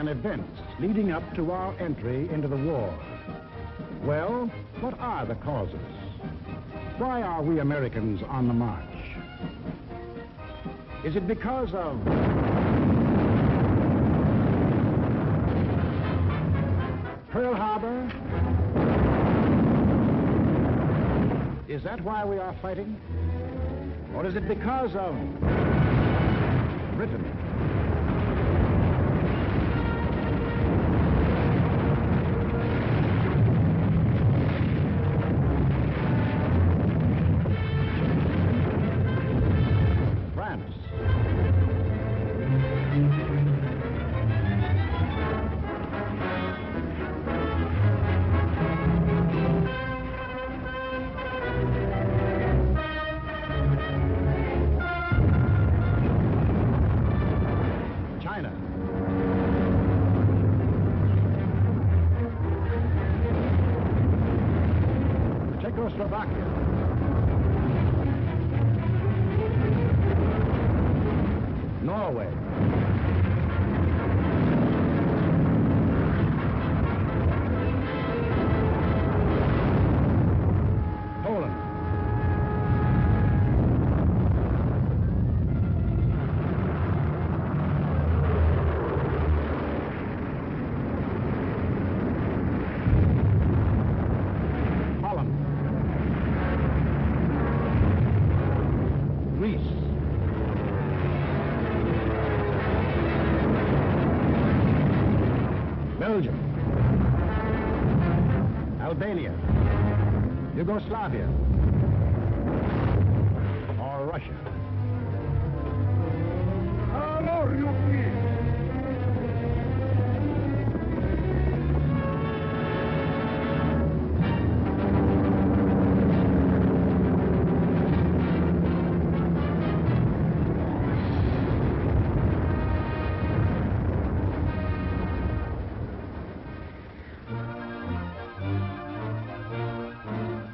and events leading up to our entry into the war. Well, what are the causes? Why are we Americans on the march? Is it because of Pearl Harbor? Is that why we are fighting? Or is it because of Britain? France? China? Czechoslovakia? Norway? Poland? Holland? Greece? Belgium? Albania? Yugoslavia? Or Russia?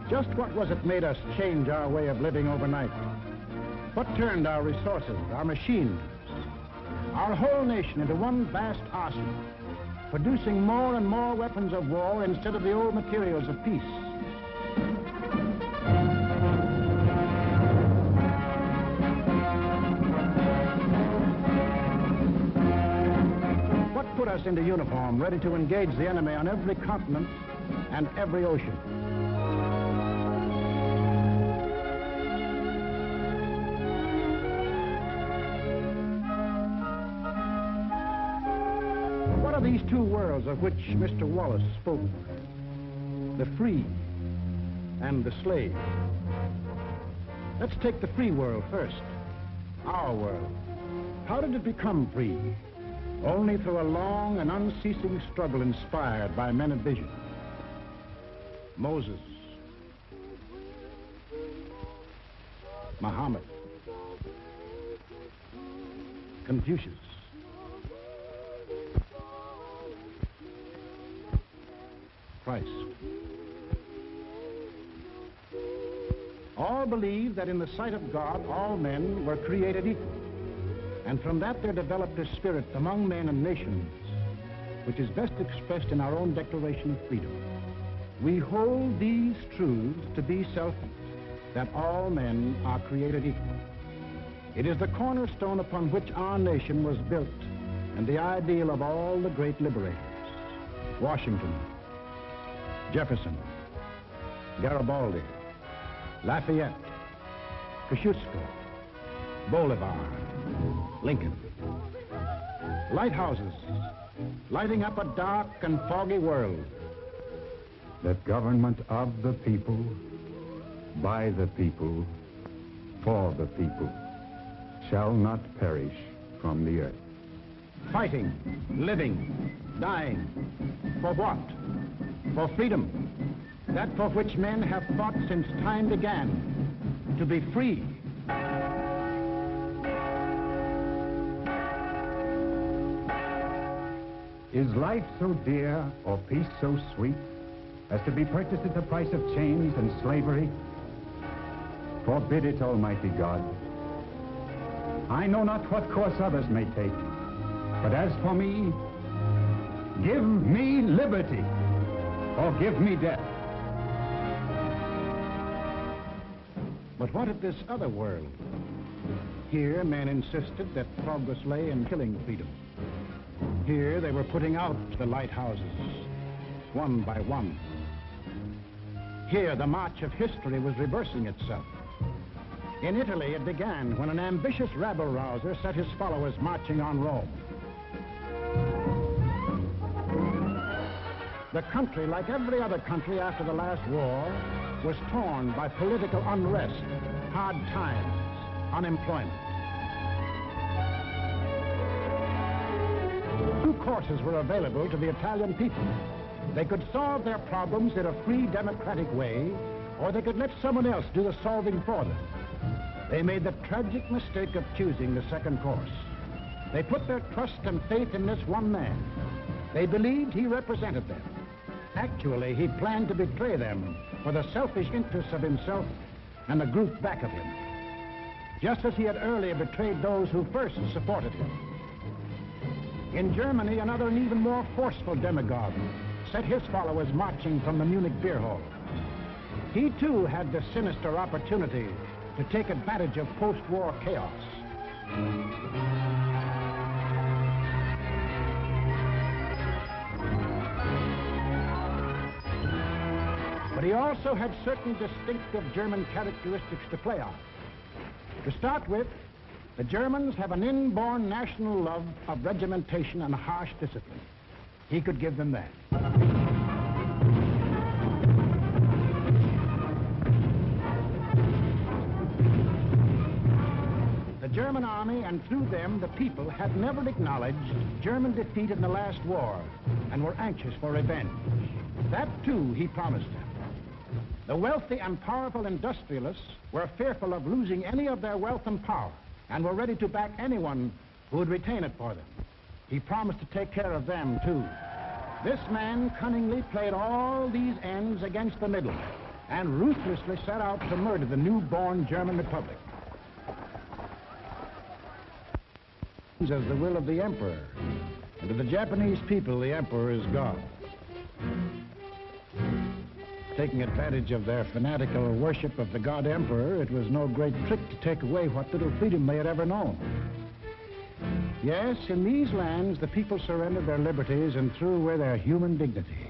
Just what was it made us change our way of living overnight? What turned our resources, our machines, our whole nation into one vast arsenal, producing more and more weapons of war instead of the old materials of peace? What put us into uniform, ready to engage the enemy on every continent and every ocean? What are these two worlds of which Mr. Wallace spoke? The free and the slave. Let's take the free world first. Our world. How did it become free? Only through a long and unceasing struggle inspired by men of vision. Moses, Muhammad, Confucius, Christ. All believe that in the sight of God, all men were created equal. And from that there developed a spirit among men and nations, which is best expressed in our own Declaration of Freedom. We hold these truths to be selfish, that all men are created equal. It is the cornerstone upon which our nation was built, and the ideal of all the great liberators. Washington, Jefferson, Garibaldi, Lafayette, Kosciuszko, Bolivar, Lincoln. Lighthouses, lighting up a dark and foggy world. That government of the people, by the people, for the people, shall not perish from the earth. Fighting, living, dying. For what? For freedom. That for which men have fought since time began. To be free. Is life so dear or peace so sweet as to be purchased at the price of chains and slavery? Forbid it, Almighty God. I know not what course others may take, but as for me, Give me liberty, or give me death. But what of this other world? Here, men insisted that progress lay in killing freedom. Here, they were putting out the lighthouses, one by one. Here, the march of history was reversing itself. In Italy, it began when an ambitious rabble-rouser set his followers marching on Rome. The country, like every other country after the last war, was torn by political unrest, hard times, unemployment. Two courses were available to the Italian people. They could solve their problems in a free, democratic way, or they could let someone else do the solving for them. They made the tragic mistake of choosing the second course. They put their trust and faith in this one man. They believed he represented them. Actually, he planned to betray them for the selfish interests of himself and the group back of him, just as he had earlier betrayed those who first supported him. In Germany, another and even more forceful demagogue set his followers marching from the Munich beer hall. He too had the sinister opportunity to take advantage of post-war chaos. But he also had certain distinctive German characteristics to play on. To start with, the Germans have an inborn national love of regimentation and harsh discipline. He could give them that. The German army, and through them the people, had never acknowledged German defeat in the last war and were anxious for revenge. That too he promised them. The wealthy and powerful industrialists were fearful of losing any of their wealth and power and were ready to back anyone who would retain it for them. He promised to take care of them too. This man cunningly played all these ends against the middle and ruthlessly set out to murder the newborn German Republic. As the will of the emperor, and to the Japanese people, the emperor is God. Taking advantage of their fanatical worship of the god emperor, it was no great trick to take away what little freedom they had ever known. Yes, in these lands, the people surrendered their liberties and threw away their human dignity.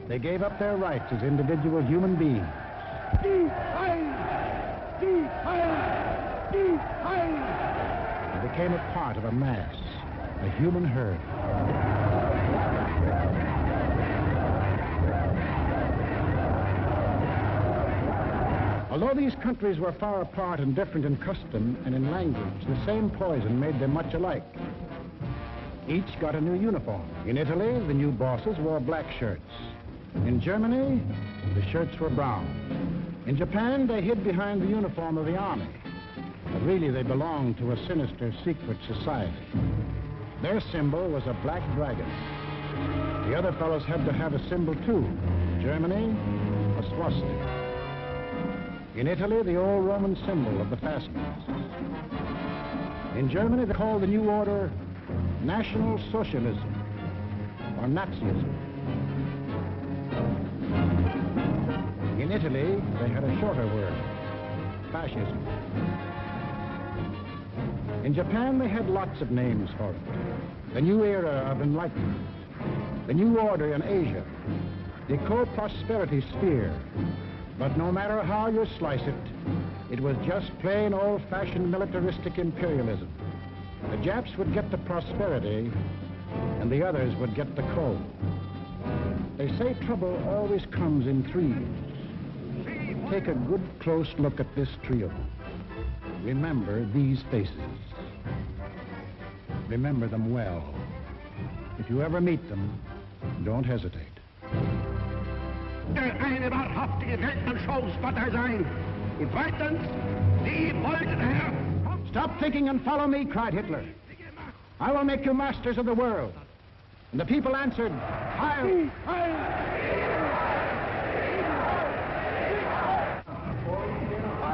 They gave up their rights as individual human beings. They became a part of a mass, a human herd. Although these countries were far apart and different in custom and in language, the same poison made them much alike. Each got a new uniform. In Italy, the new bosses wore black shirts. In Germany, the shirts were brown. In Japan, they hid behind the uniform of the army. But really, they belonged to a sinister, secret society. Their symbol was a black dragon. The other fellows had to have a symbol, too. Germany, a swastika. In Italy, the old Roman symbol of the Fascists. In Germany, they called the new order National Socialism, or Nazism. In Italy, they had a shorter word, fascism. In Japan, they had lots of names for it. The new era of enlightenment, the new order in Asia, the co-prosperity sphere. But no matter how you slice it, it was just plain old-fashioned militaristic imperialism. The Japs would get the prosperity, and the others would get the coal. They say trouble always comes in threes. Take a good close look at this trio. Remember these faces. Remember them well. If you ever meet them, don't hesitate. Eine wahrhaftige Weltanschauungspartei sein. Und zweitens, Sie wollten, Herr... Stop thinking and follow me, cried Hitler. I will make you masters of the world. And the people answered, Heil! Heil!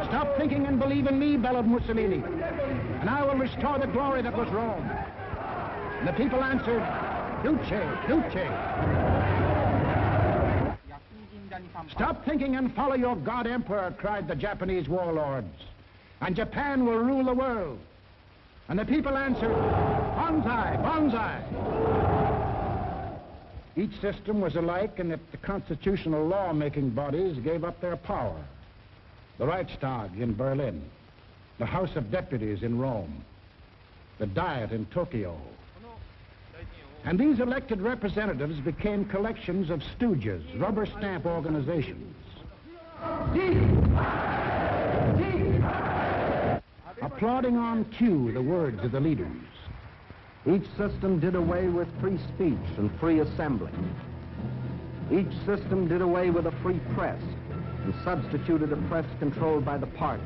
Stop thinking and believe in me, bellowed Mussolini, and I will restore the glory that was Rome. And the people answered, Duce, Duce. Stop thinking and follow your God Emperor, cried the Japanese warlords, and Japan will rule the world. And the people answered, Banzai, Banzai. Each system was alike in that the constitutional law-making bodies gave up their power. The Reichstag in Berlin, the House of Deputies in Rome, the Diet in Tokyo. And these elected representatives became collections of stooges, rubber stamp organizations. Applauding on cue the words of the leaders. Each system did away with free speech and free assembly. Each system did away with a free press and substituted a press controlled by the party.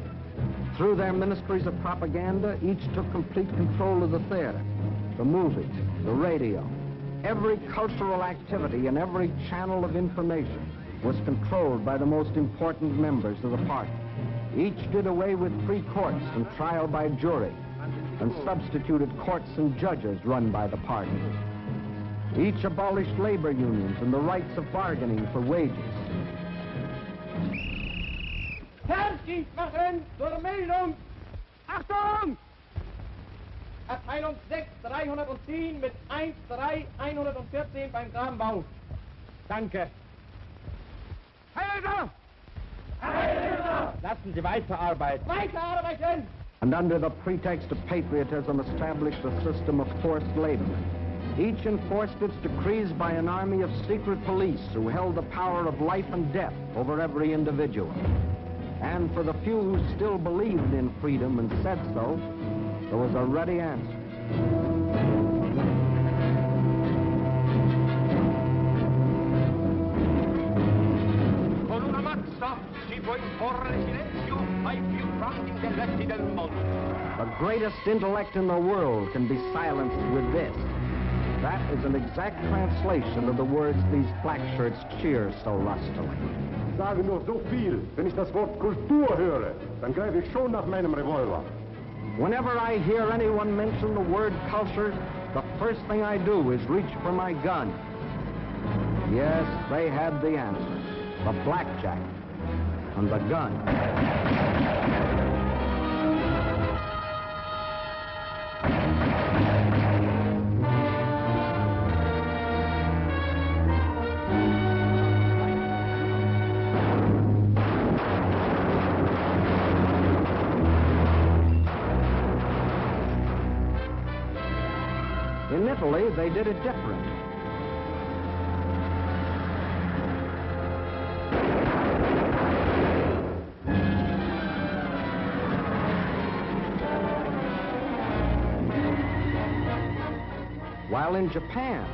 Through their ministries of propaganda, each took complete control of the theater, the movies, the radio. Every cultural activity and every channel of information was controlled by the most important members of the party. Each did away with free courts and trial by jury, and substituted courts and judges run by the party. Each abolished labor unions and the rights of bargaining for wages. Fertig machen zur Meldung! Achtung! Abteilung 6, 310 mit 13114 beim Grabenbau. Danke. Heiler! Heiler! Lassen Sie weiterarbeiten. Weiterarbeiten! And under the pretext of patriotism established a system of forced labor. Each enforced its decrees by an army of secret police who held the power of life and death over every individual. And for the few who still believed in freedom and said so, there was a ready answer. Con una mazza si può imporre silenzio ai più grandi intelletti del mondo. The greatest intellect in the world can be silenced with this. That is an exact translation of the words these black shirts cheer so lustily. Sage nur so viel. Wenn ich das Wort Kultur höre, dann greife ich schon nach meinem Revolver. Whenever I hear anyone mention the word culture, the first thing I do is reach for my gun. Yes, they had the answer. The blackjack and the gun. In Italy, they did it different. While in Japan,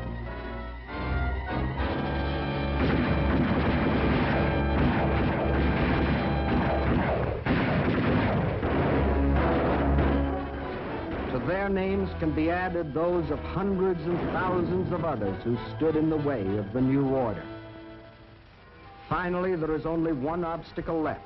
to their names can be added those of hundreds and thousands of others who stood in the way of the new order. Finally, there is only one obstacle left.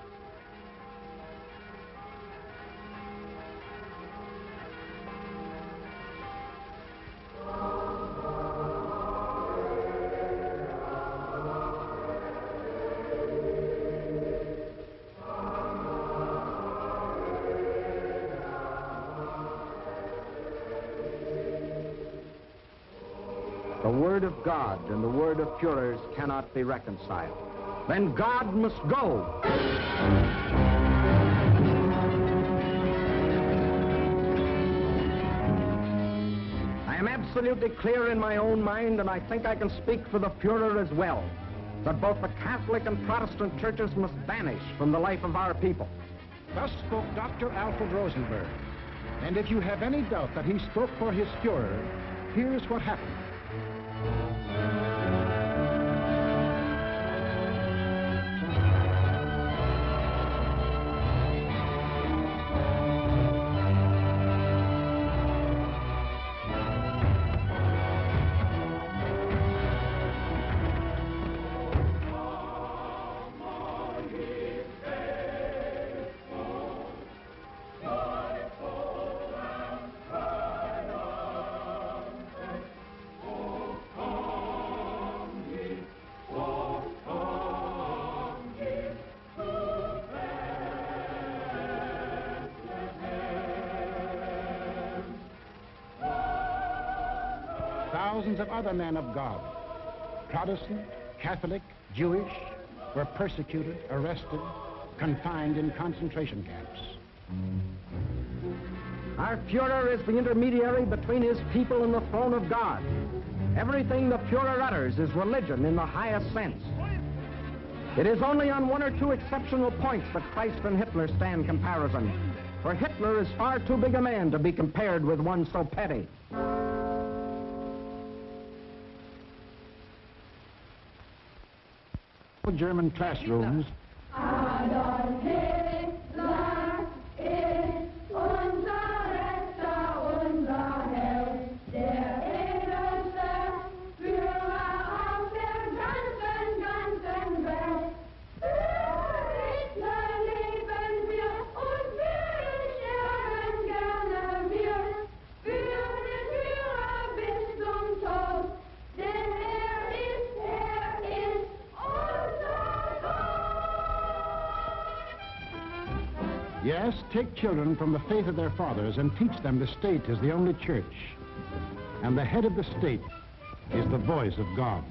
The word of God and the word of Führers cannot be reconciled. Then God must go. I am absolutely clear in my own mind, and I think I can speak for the Führer as well, that both the Catholic and Protestant churches must vanish from the life of our people. Thus spoke Dr. Alfred Rosenberg. And if you have any doubt that he spoke for his Führer, here's what happened. thousands of other men of God, Protestant, Catholic, Jewish, were persecuted, arrested, confined in concentration camps. Our Führer is the intermediary between his people and the throne of God. Everything the Führer utters is religion in the highest sense. It is only on one or two exceptional points that Christ and Hitler stand comparison, for Hitler is far too big a man to be compared with one so petty. German classrooms. Adolf Hitler ist unser Retter, unser Held, der edelste Führer auf der ganzen Welt. Für Hitler leben wir und wir sterben gerne wir. Für den Führer bis zum Tod, denn er ist unser Gott. Yes, take children from the faith of their fathers and teach them the state is the only church. And the head of the state is the voice of God.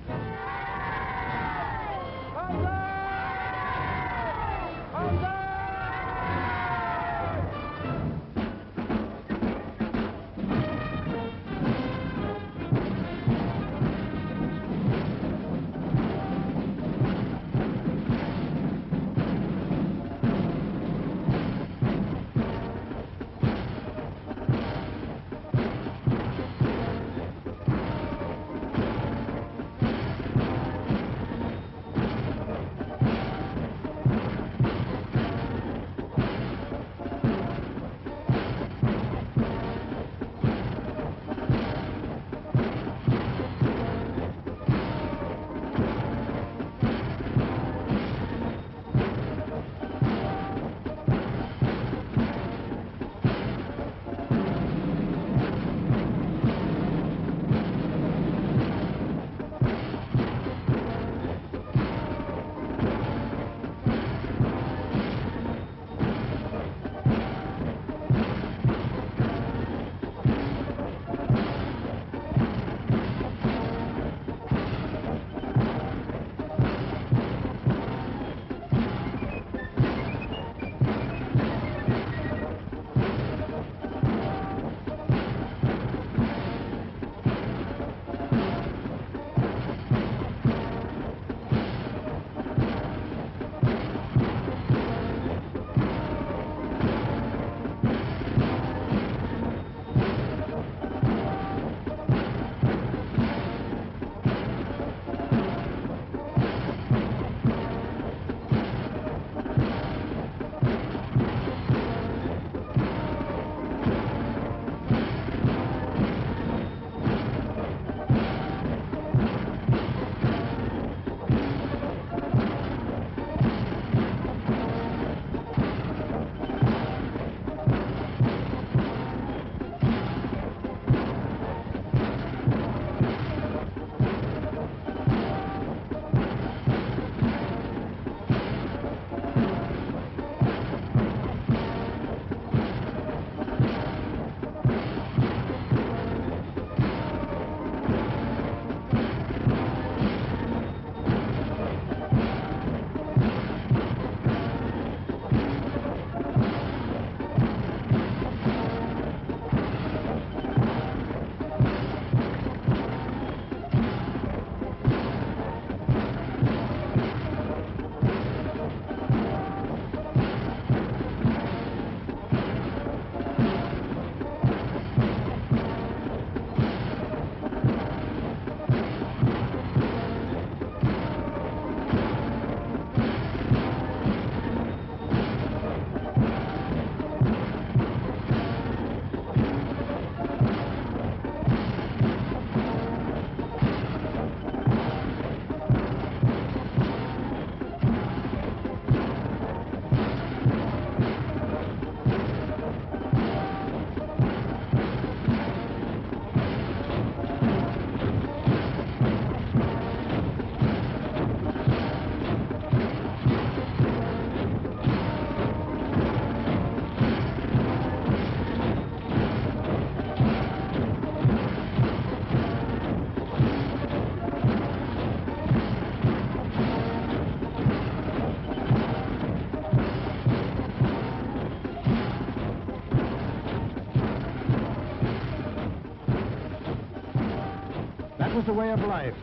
was the way of life,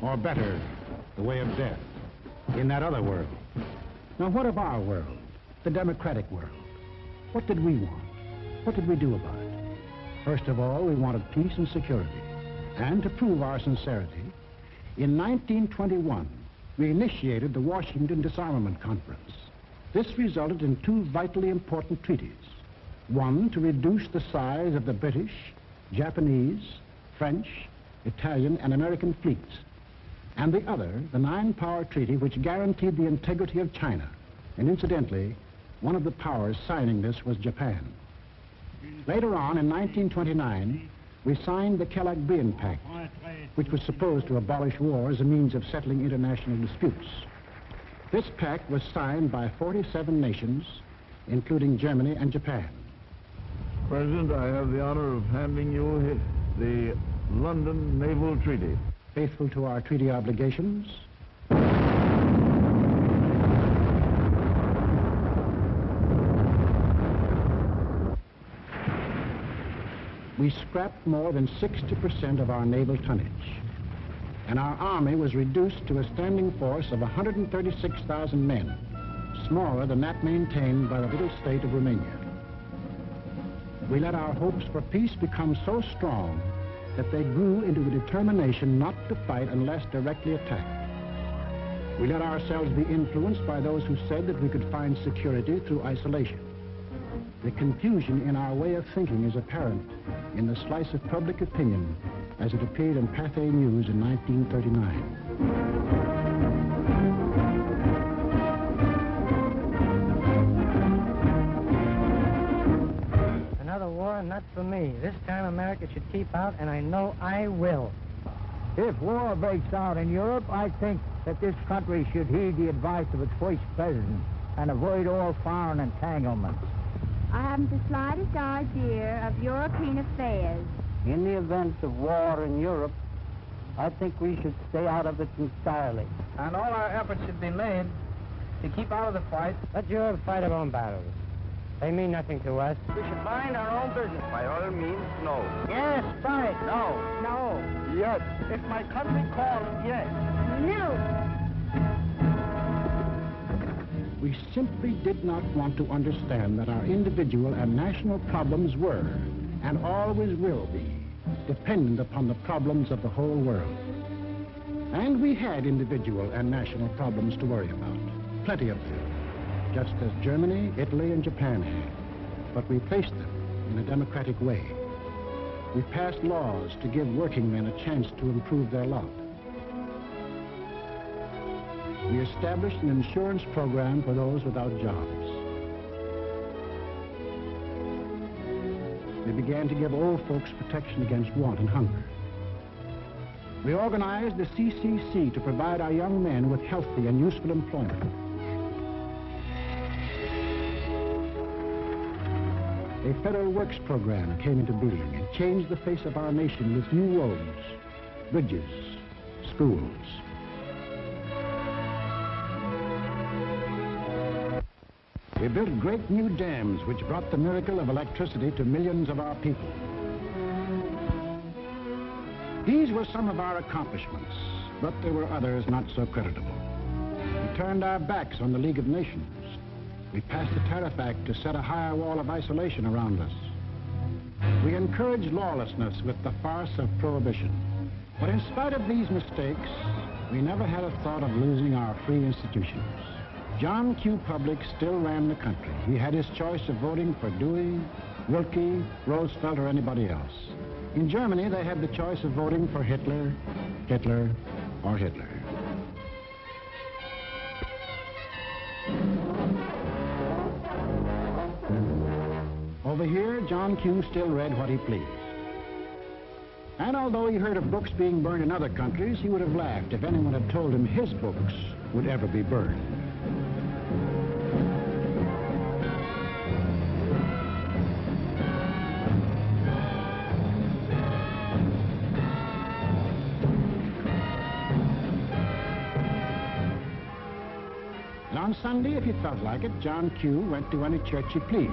or better, the way of death, in that other world. Now, what of our world, the democratic world? What did we want? What did we do about it? First of all, we wanted peace and security. And to prove our sincerity, in 1921, we initiated the Washington Disarmament Conference. This resulted in two vitally important treaties. One, to reduce the size of the British, Japanese, French, Italian, and American fleets. And the other, the Nine-Power Treaty, which guaranteed the integrity of China. And incidentally, one of the powers signing this was Japan. Later on, in 1929, we signed the Kellogg-Briand Pact, which was supposed to abolish war as a means of settling international disputes. This pact was signed by 47 nations, including Germany and Japan. President, I have the honor of handing you the London Naval Treaty. Faithful to our treaty obligations, we scrapped more than 60% of our naval tonnage, and our army was reduced to a standing force of 136,000 men, smaller than that maintained by the little state of Romania. We let our hopes for peace become so strong that they grew into the determination not to fight unless directly attacked. We let ourselves be influenced by those who said that we could find security through isolation. The confusion in our way of thinking is apparent in the slice of public opinion as it appeared in Pathé News in 1939. Not for me. This time America should keep out, and I know I will. If war breaks out in Europe, I think that this country should heed the advice of its first president and avoid all foreign entanglements. I haven't the slightest idea of European affairs. In the event of war in Europe, I think we should stay out of it entirely. And all our efforts should be made to keep out of the fight. Let Europe fight her own battles. They mean nothing to us. We should mind our own business. By all means, no. Yes, fight. No. No. Yes. If my country calls, yes. No. We simply did not want to understand that our individual and national problems were, and always will be, dependent upon the problems of the whole world. And we had individual and national problems to worry about, plenty of them, just as Germany, Italy, and Japan had. But we faced them in a democratic way. We passed laws to give working men a chance to improve their lot. We established an insurance program for those without jobs. We began to give old folks protection against want and hunger. We organized the CCC to provide our young men with healthy and useful employment. A federal works program came into being and changed the face of our nation with new roads, bridges, schools. We built great new dams which brought the miracle of electricity to millions of our people. These were some of our accomplishments, but there were others not so creditable. We turned our backs on the League of Nations. We passed the Tariff Act to set a higher wall of isolation around us. We encouraged lawlessness with the farce of prohibition. But in spite of these mistakes, we never had a thought of losing our free institutions. John Q. Public still ran the country. He had his choice of voting for Dewey, Wilkie, Roosevelt, or anybody else. In Germany, they had the choice of voting for Hitler, or Hitler. Over here, John Q. still read what he pleased. And although he heard of books being burned in other countries, he would have laughed if anyone had told him his books would ever be burned. And on Sunday, if he felt like it, John Q. went to any church he pleased.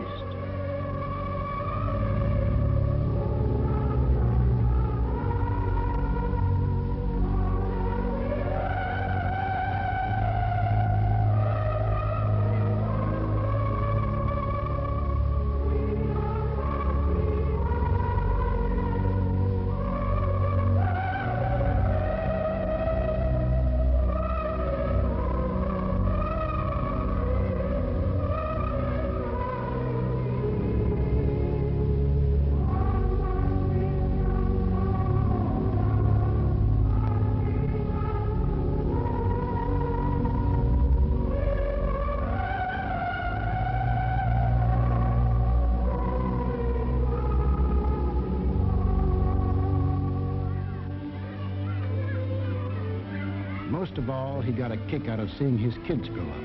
most of all, he got a kick out of seeing his kids grow up.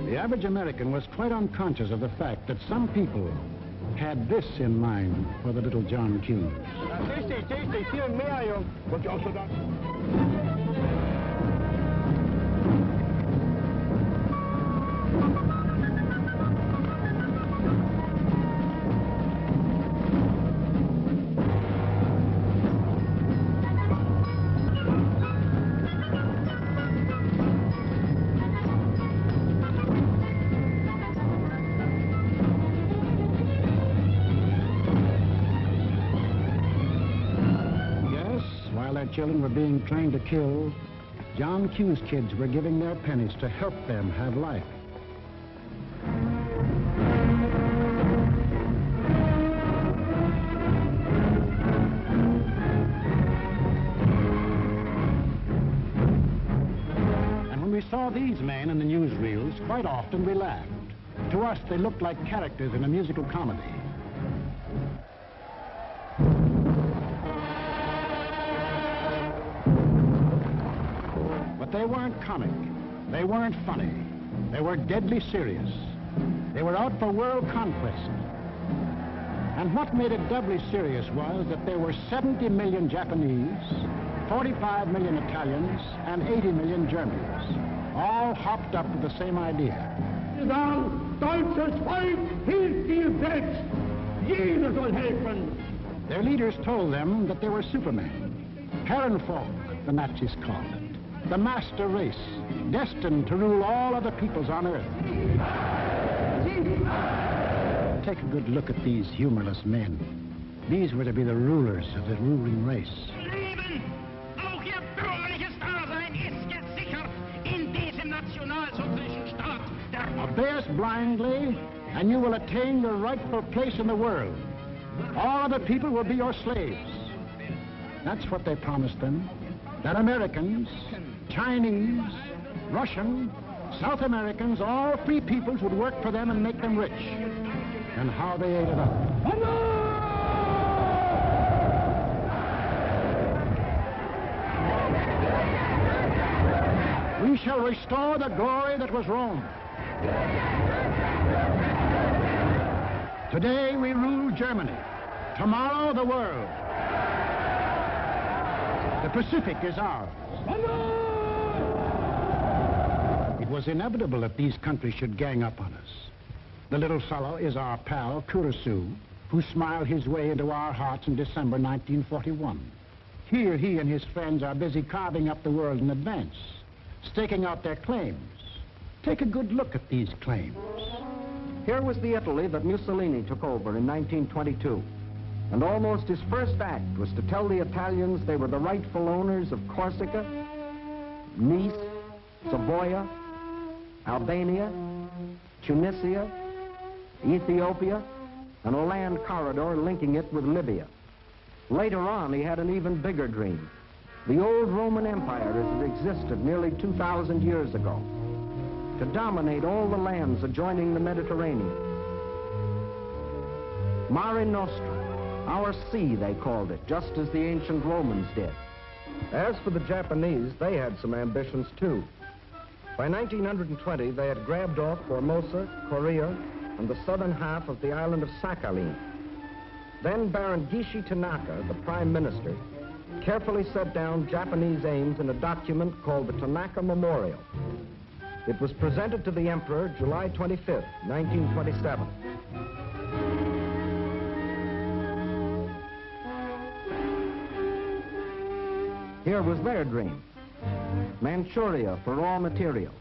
The average American was quite unconscious of the fact that some people had this in mind for the little John Q. Viel mehr, Jung. Wollt ihr auch so da? Children were being trained to kill, John Q's kids were giving their pennies to help them have life. And when we saw these men in the newsreels, quite often we laughed. To us, they looked like characters in a musical comedy. They weren't comic. They weren't funny. They were deadly serious. They were out for world conquest. And what made it doubly serious was that there were 70 million Japanese, 45 million Italians, and 80 million Germans, all hopped up with the same idea. Deutsches Volk hilft dir selbst. Jeder soll helfen. Their leaders told them that they were supermen. Herrenvolk, the Nazis called it. The master race, destined to rule all other peoples on Earth. Take a good look at these humorless men. These were to be the rulers of the ruling race. Leben, auch ihr bürgerliches Dasein ist gesichert in diesem nationalsozialistischen Staat. Obey us blindly, and you will attain your rightful place in the world. All other people will be your slaves. That's what they promised them. That Americans, Chinese, Russian, South Americans, all free peoples would work for them and make them rich. And how they ate it up. We shall restore the glory that was Rome. Today we rule Germany. Tomorrow the world. The Pacific is ours. It was inevitable that these countries should gang up on us. The little fellow is our pal, Kurosu, who smiled his way into our hearts in December 1941. Here he and his friends are busy carving up the world in advance, staking out their claims. Take a good look at these claims. Here was the Italy that Mussolini took over in 1922. And almost his first act was to tell the Italians they were the rightful owners of Corsica, Nice, Savoia, Albania, Tunisia, Ethiopia, and a land corridor linking it with Libya. Later on, he had an even bigger dream. The old Roman Empire as it existed nearly 2,000 years ago. To dominate all the lands adjoining the Mediterranean. Mare Nostrum. Our sea, they called it, just as the ancient Romans did. As for the Japanese, they had some ambitions, too. By 1920, they had grabbed off Formosa, Korea, and the southern half of the island of Sakhalin. Then Baron Gishi Tanaka, the prime minister, carefully set down Japanese aims in a document called the Tanaka Memorial. It was presented to the emperor July 25th, 1927. Here was their dream. Manchuria for raw materials.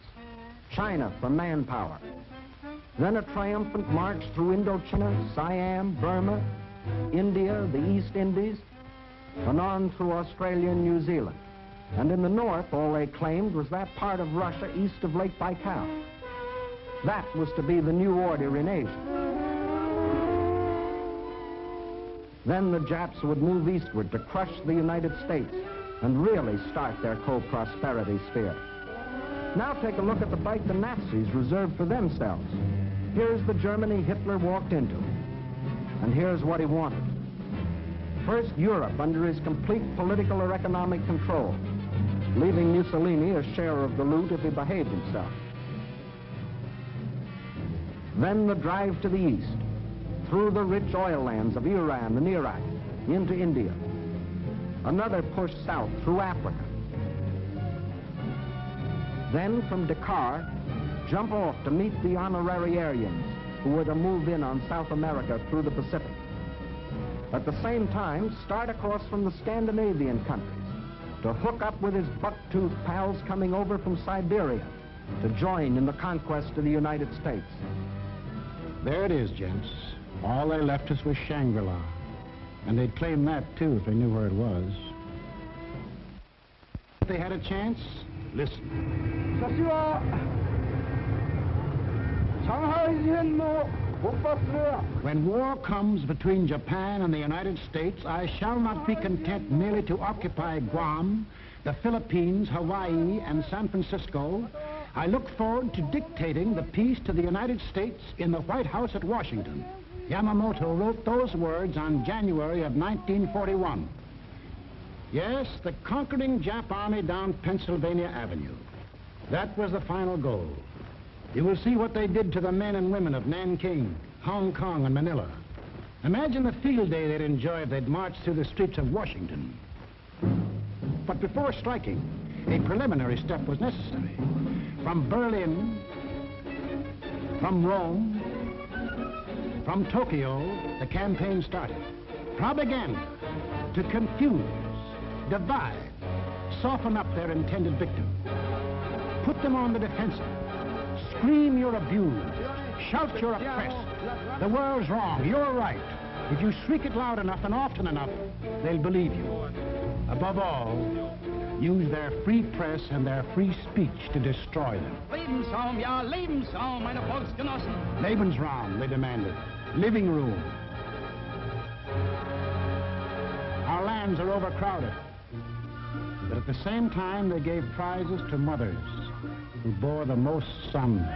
China for manpower. Then a triumphant march through Indochina, Siam, Burma, India, the East Indies, and on through Australia and New Zealand. And in the north, all they claimed was that part of Russia east of Lake Baikal. That was to be the new order in Asia. Then the Japs would move eastward to crush the United States and really start their co-prosperity sphere. Now take a look at the bite the Nazis reserved for themselves. Here's the Germany Hitler walked into. And here's what he wanted. First, Europe under his complete political or economic control, leaving Mussolini a share of the loot if he behaved himself. Then the drive to the east, through the rich oil lands of Iran and Iraq, into India. Another push south through Africa. Then from Dakar, jump off to meet the honorary Aryans who were to move in on South America through the Pacific. At the same time, start across from the Scandinavian countries to hook up with his buck-toothed pals coming over from Siberia to join in the conquest of the United States. There it is, gents. All they left us was Shangri-La. And they'd claim that, too, if they knew where it was. If they had a chance, listen. When war comes between Japan and the United States, I shall not be content merely to occupy Guam, the Philippines, Hawaii, and San Francisco. I look forward to dictating the peace to the United States in the White House at Washington. Yamamoto wrote those words on January of 1941. Yes, the conquering Jap army down Pennsylvania Avenue. That was the final goal. You will see what they did to the men and women of Nanking, Hong Kong, and Manila. Imagine the field day they'd enjoy if they'd marched through the streets of Washington. But before striking, a preliminary step was necessary. From Berlin, from Rome, from Tokyo, the campaign started. Propaganda to confuse, divide, soften up their intended victim. Put them on the defensive. Scream you're abused. Shout you're oppressed. The world's wrong. You're right. If you shriek it loud enough and often enough, they'll believe you. Above all, use their free press and their free speech to destroy them. Lebensraum, ja, Lebensraum, meine Volksgenossen. Lebensraum, they demanded. Living room. Our lands are overcrowded. But at the same time, they gave prizes to mothers who bore the most sons.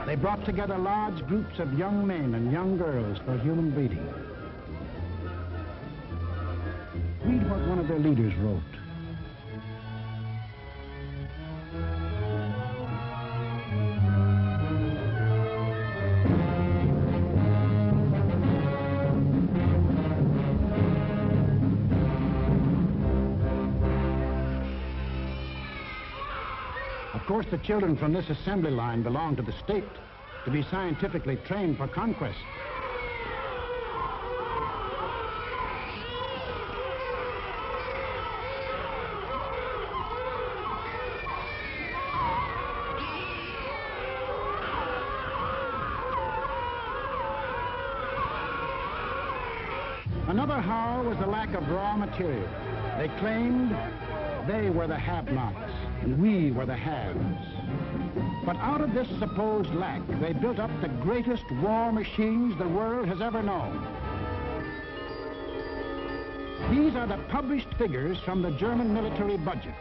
They brought together large groups of young men and young girls for human breeding. Read what one of their leaders wrote. Of course, the children from this assembly line belong to the state to be scientifically trained for conquest. Another howl was the lack of raw material. They claimed they were the have-nots and we were the haves. But out of this supposed lack, they built up the greatest war machines the world has ever known. These are the published figures from the German military budget.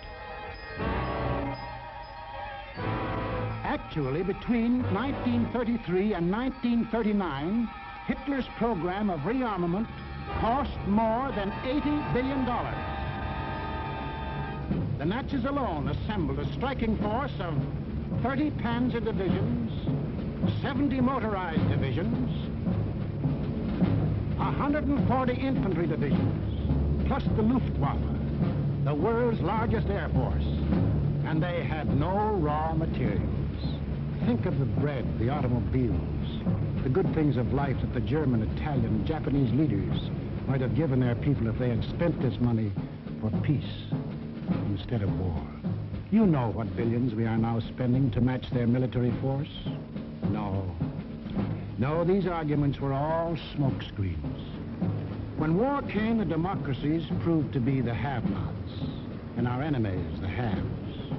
Actually, between 1933 and 1939, Hitler's program of rearmament cost more than $80 billion. The Nazis alone assembled a striking force of 30 panzer divisions, 70 motorized divisions, 140 infantry divisions, plus the Luftwaffe, the world's largest air force. And they had no raw materials. Think of the bread, the automobiles, the good things of life that the German, Italian, Japanese leaders might have given their people if they had spent this money for peace instead of war. You know what billions we are now spending to match their military force? No. No, these arguments were all smokescreens. When war came, the democracies proved to be the have-nots, and our enemies the haves.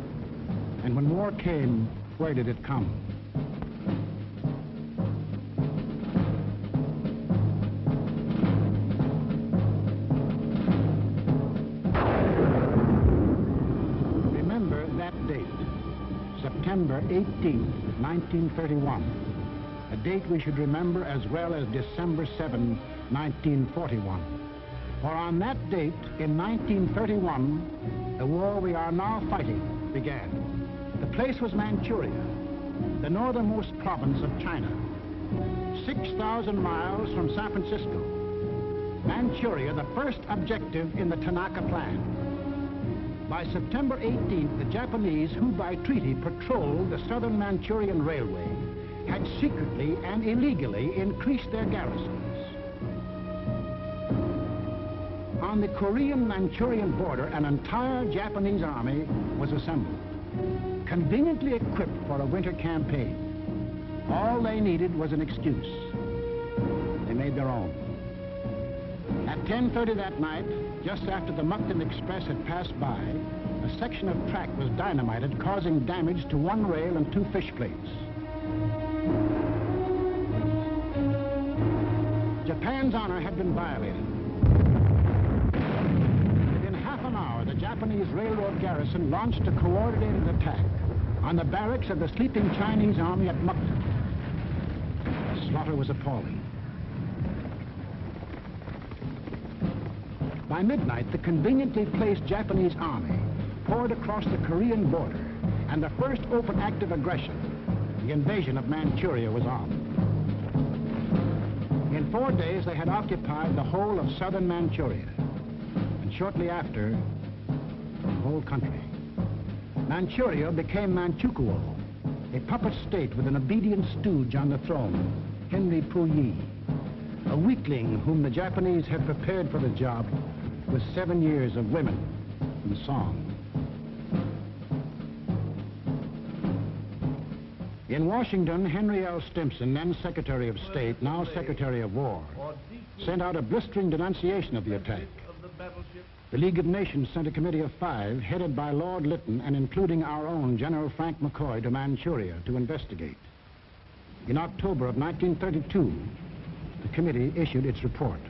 And when war came, where did it come? Remember that date, September 18th, 1931, a date we should remember as well as December 7, 1941. For on that date, in 1931, the war we are now fighting began. The place was Manchuria, the northernmost province of China, 6,000 miles from San Francisco. Manchuria, the first objective in the Tanaka Plan. By September 18th, the Japanese, who by treaty patrolled the southern Manchurian Railway, had secretly and illegally increased their garrisons. On the Korean-Manchurian border, an entire Japanese army was assembled, conveniently equipped for a winter campaign. All they needed was an excuse. They made their own. At 10:30 that night, just after the Mukden Express had passed by, a section of track was dynamited, causing damage to one rail and 2 fish plates. Japan's honor had been violated. Within half an hour, the Japanese railroad garrison launched a coordinated attack on the barracks of the sleeping Chinese army at Mukden. The slaughter was appalling. By midnight, the conveniently placed Japanese army poured across the Korean border, and the first open act of aggression, the invasion of Manchuria, was on. In 4 days, they had occupied the whole of southern Manchuria, and shortly after, the whole country. Manchuria became Manchukuo, a puppet state with an obedient stooge on the throne, Henry Puyi, a weakling whom the Japanese had prepared for the job with 7 years of women and song. In Washington, Henry L. Stimson, then Secretary of State, now Secretary of War, sent out a blistering denunciation of the attack. The League of Nations sent a committee of 5, headed by Lord Lytton and including our own General Frank McCoy, to Manchuria to investigate. In October of 1932, the committee issued its report.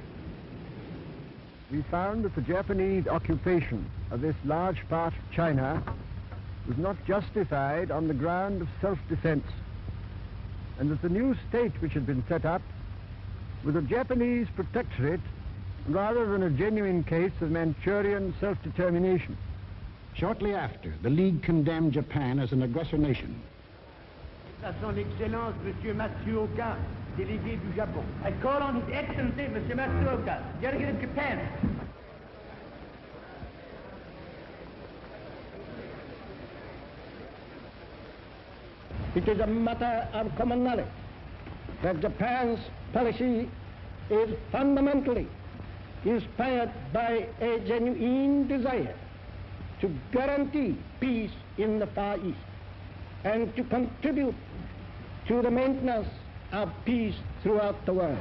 We found that the Japanese occupation of this large part of China was not justified on the ground of self-defense, and that the new state which had been set up was a Japanese protectorate rather than a genuine case of Manchurian self-determination. Shortly after, the League condemned Japan as an aggressor nation. À son Excellence, Monsieur Matsuoka, délégué du Japon. I call on His Excellency, Monsieur Matsuoka, delegate of Japan. It is a matter of common knowledge that Japan's policy is fundamentally inspired by a genuine desire to guarantee peace in the Far East and to contribute to the maintenance of peace throughout the world.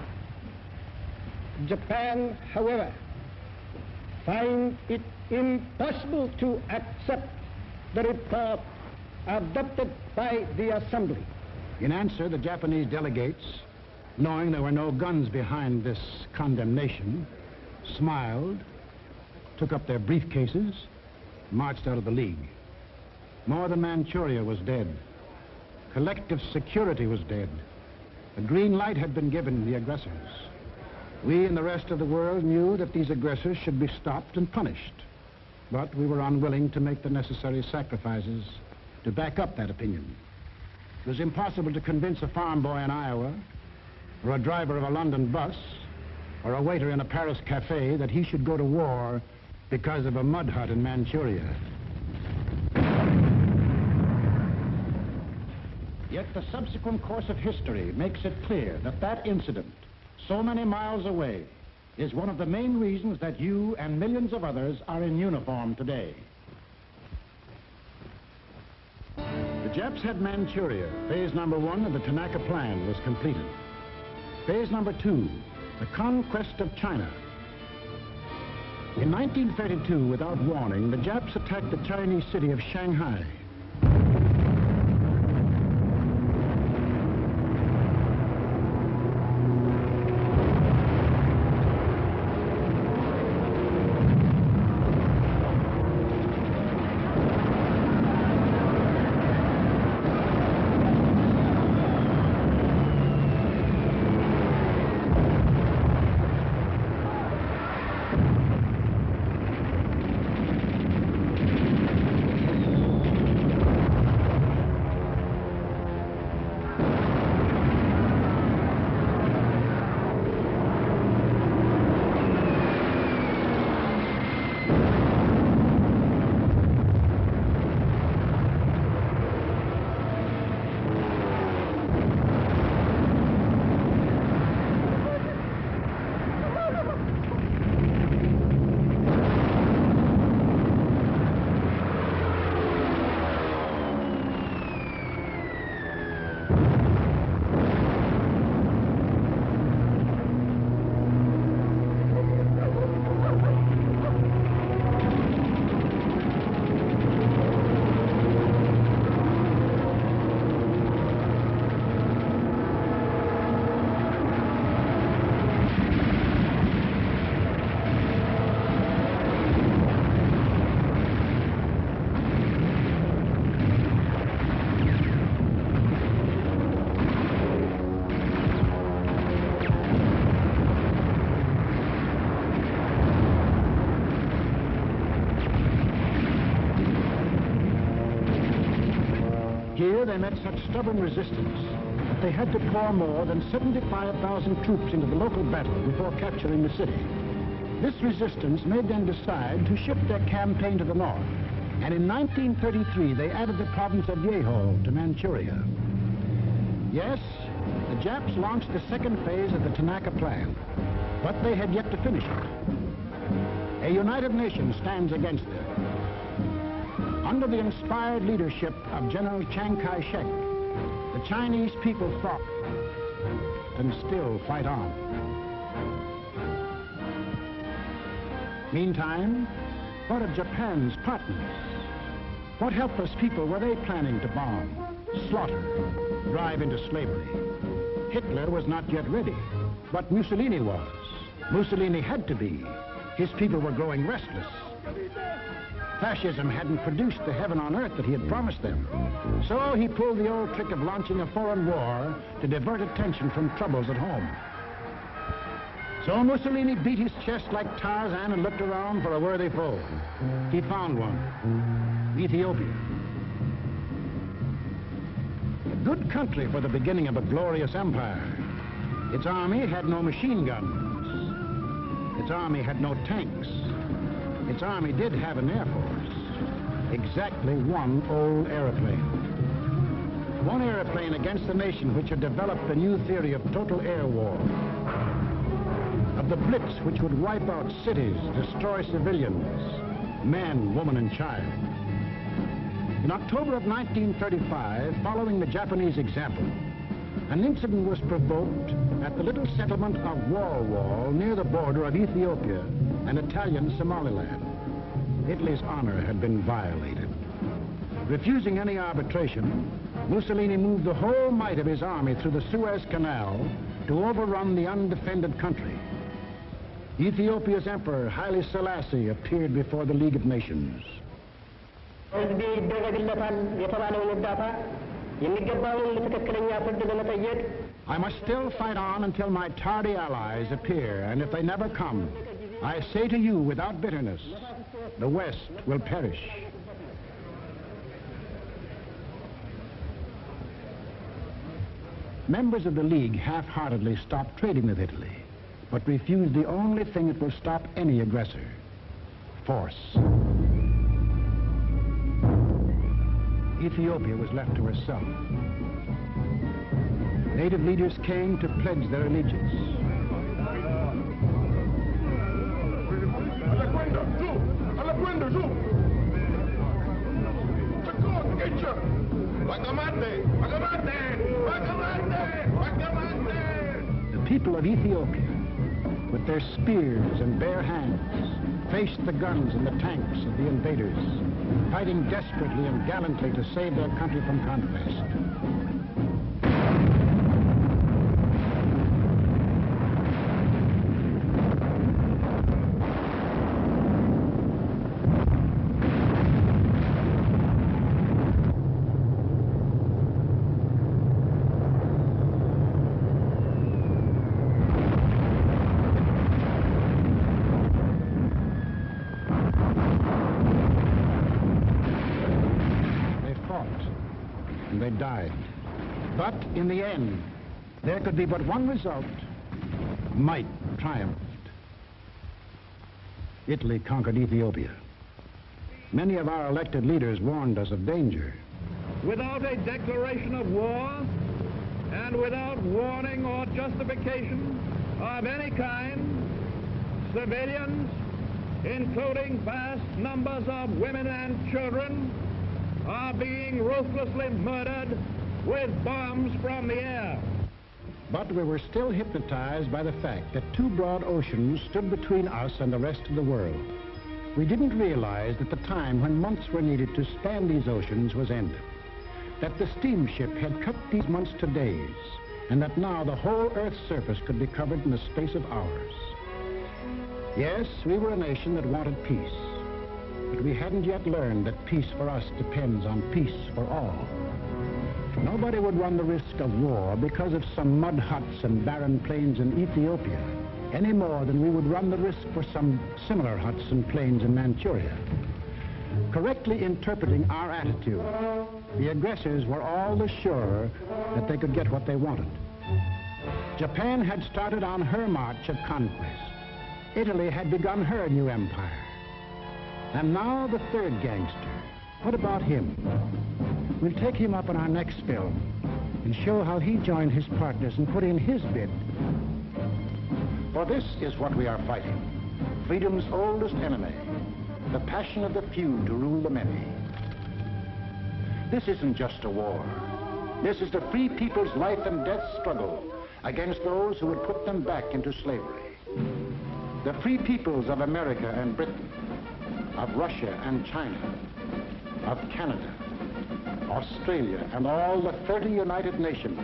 Japan, however, finds it impossible to accept the report adopted by the Assembly. In answer, the Japanese delegates, knowing there were no guns behind this condemnation, smiled, took up their briefcases, marched out of the League. More than Manchuria was dead. Collective security was dead. The green light had been given to the aggressors. We and the rest of the world knew that these aggressors should be stopped and punished. But we were unwilling to make the necessary sacrifices to back up that opinion. It was impossible to convince a farm boy in Iowa, or a driver of a London bus, or a waiter in a Paris cafe that he should go to war because of a mud hut in Manchuria. Yet the subsequent course of history makes it clear that that incident, so many miles away, is one of the main reasons that you and millions of others are in uniform today. Japs had Manchuria. Phase number 1 of the Tanaka Plan was completed. Phase number 2, the conquest of China. In 1932, without warning, the Japs attacked the Chinese city of Shanghai. Here they met such stubborn resistance that they had to pour more than 75,000 troops into the local battle before capturing the city. This resistance made them decide to shift their campaign to the north, and in 1933 they added the province of Yehol to Manchuria. Yes, the Japs launched the second phase of the Tanaka Plan, but they had yet to finish it. A united nation stands against them. Under the inspired leadership of General Chiang Kai-shek, the Chinese people fought and still fight on. Meantime, what of Japan's partners? What helpless people were they planning to bomb, slaughter, drive into slavery? Hitler was not yet ready, but Mussolini was. Mussolini had to be. His people were growing restless. Fascism hadn't produced the heaven on earth that he had promised them. So he pulled the old trick of launching a foreign war to divert attention from troubles at home. So Mussolini beat his chest like Tarzan and looked around for a worthy foe. He found one, Ethiopia. A good country for the beginning of a glorious empire. Its army had no machine guns. Its army had no tanks. Its army did have an air force. Exactly one old airplane. One airplane against a nation which had developed the new theory of total air war. Of the blitz which would wipe out cities, destroy civilians, men, woman, and child. In October of 1935, following the Japanese example, an incident was provoked at the little settlement of Wall near the border of Ethiopia and Italian Somaliland. Italy's honor had been violated. Refusing any arbitration, Mussolini moved the whole might of his army through the Suez Canal to overrun the undefended country. Ethiopia's emperor, Haile Selassie, appeared before the League of Nations. I must still fight on until my tardy allies appear, and if they never come, I say to you without bitterness, the West will perish. Members of the League half-heartedly stopped trading with Italy, but refused the only thing that will stop any aggressor: force. Ethiopia was left to herself. Native leaders came to pledge their allegiance. Like a people of Ethiopia, with their spears and bare hands, faced the guns and the tanks of the invaders, fighting desperately and gallantly to save their country from conquest. And they died. But in the end, there could be but one result. Might triumphed. Italy conquered Ethiopia. Many of our elected leaders warned us of danger. Without a declaration of war and without warning or justification of any kind, civilians, including vast numbers of women and children, are being ruthlessly murdered with bombs from the air. But we were still hypnotized by the fact that two broad oceans stood between us and the rest of the world. We didn't realize that the time when months were needed to span these oceans was ended, that the steamship had cut these months to days, and that now the whole Earth's surface could be covered in the space of hours. Yes, we were a nation that wanted peace, but we hadn't yet learned that peace for us depends on peace for all. Nobody would run the risk of war because of some mud huts and barren plains in Ethiopia, any more than we would run the risk for some similar huts and plains in Manchuria. Correctly interpreting our attitude, the aggressors were all the surer that they could get what they wanted. Japan had started on her march of conquest. Italy had begun her new empire. And now the third gangster. What about him? We'll take him up in our next film and show how he joined his partners and put in his bid. For this is what we are fighting. Freedom's oldest enemy. The passion of the few to rule the many. This isn't just a war. This is the free people's life and death struggle against those who would put them back into slavery. The free peoples of America and Britain, of Russia and China, of Canada, Australia, and all the 30 United Nations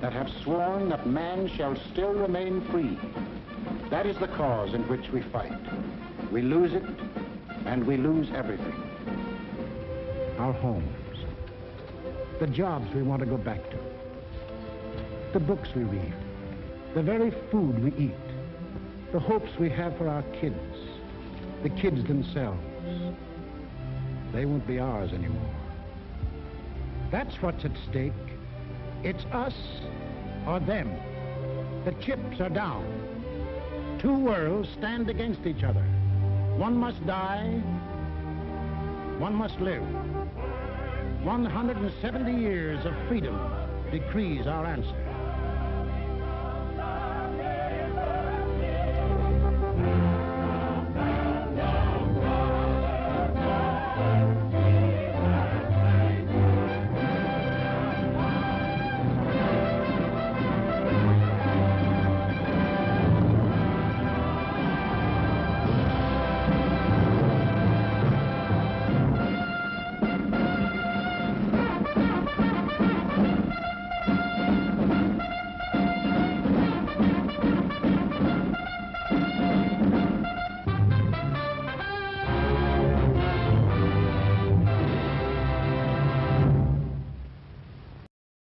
that have sworn that man shall still remain free. That is the cause in which we fight. We lose it, and we lose everything. Our homes, the jobs we want to go back to, the books we read, the very food we eat, the hopes we have for our kids, the kids themselves. They won't be ours anymore. That's what's at stake. It's us or them. The chips are down. Two worlds stand against each other. One must die, one must live. 170 years of freedom decrees our answer.